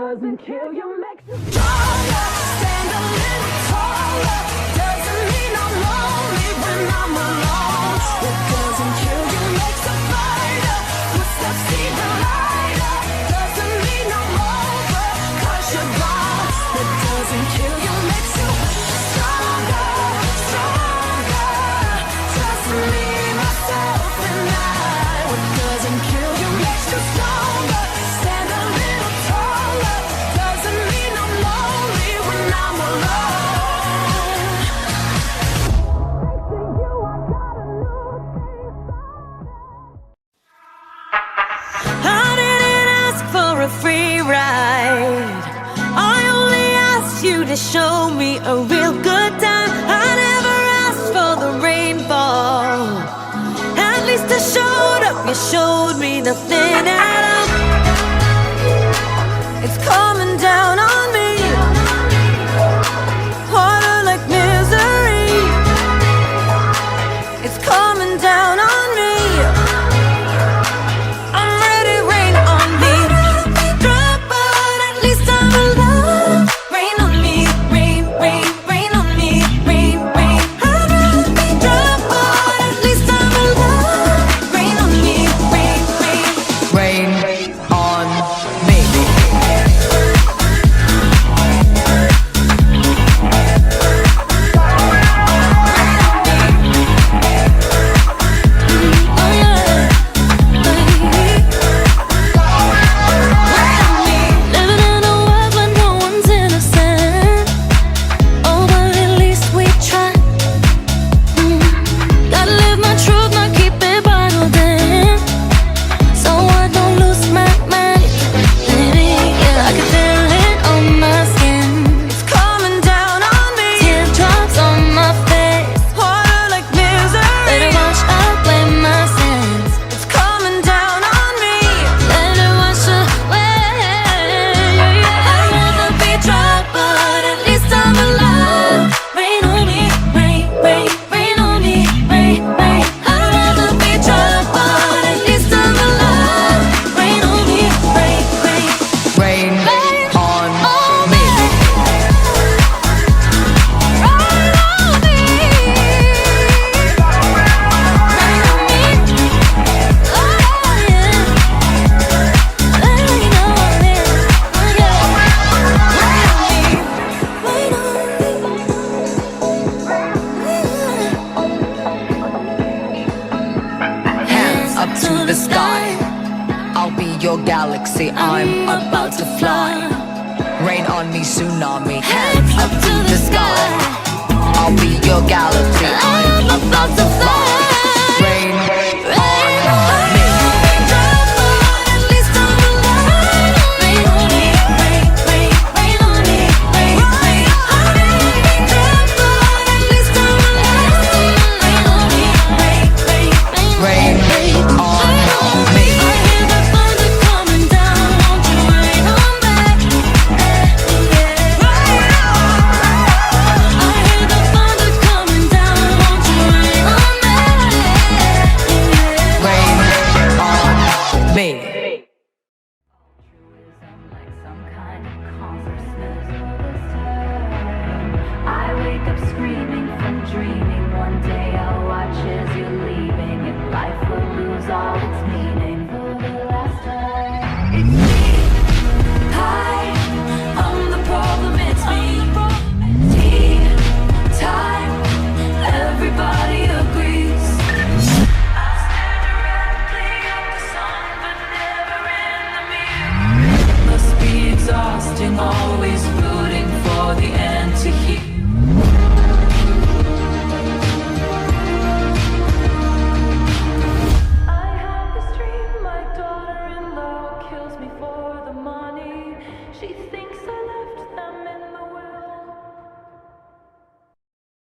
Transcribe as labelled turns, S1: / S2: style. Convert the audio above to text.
S1: doesn't kill you makes you stronger. Stand a little taller. Doesn't mean I'm lonely when I'm alone. What doesn't kill you makes a fighter. Footsteps even lighter. Doesn't mean I'm over, 'cause you're gone. What doesn't kill you makes you stronger, stronger. Just me, myself, and I. What doesn't kill you makes you stronger. Stand a little taller. Doesn't mean I'm lonely when I'm alone. Facing you, I got a new thing. I didn't ask for a free ride. I only asked you to show me a real good time. I never asked for the rainfall. At least I showed up. You showed me nothing at all. It's coming down on me. Harder like misery. It's coming down on me. I'm ready, rain on me. Drop, but at least I'm alive. Rain on me, rain, rain, rain on me, rain, rain. I'd rather be drop, but at least I'm alive. Rain on me, rain, rain.
S2: Rain on me.
S1: Oh yeah. Living in a world where no one's innocent. Oh, but at least we try. Gotta live my truth, not keep it bottled in, so I don't lose my mind. Baby, yeah, I can feel it on my skin. It's coming down on me. Teardrops on my face. Harder like misery. Let it wash away my sins. It's coming down on me. Let it wash away. I'd rather be dry, but at least I'm alive. Rain on me, rain, rain, rain on me, rain, rain. I'd rather be dry, but at least I'm alive. Rain on me, rain, rain,
S2: Rain
S1: rain
S2: on
S1: on
S2: me.
S1: me. Rain on me. Rain on me. Oh yeah. Rain on me. Oh yeah. Rain on me.
S2: Hands up to the sky. I'll be your galaxy. I'm about to fly. Rain on me, tsunami. Hands up to the sky. I'll be your galaxy. I'm about to fly.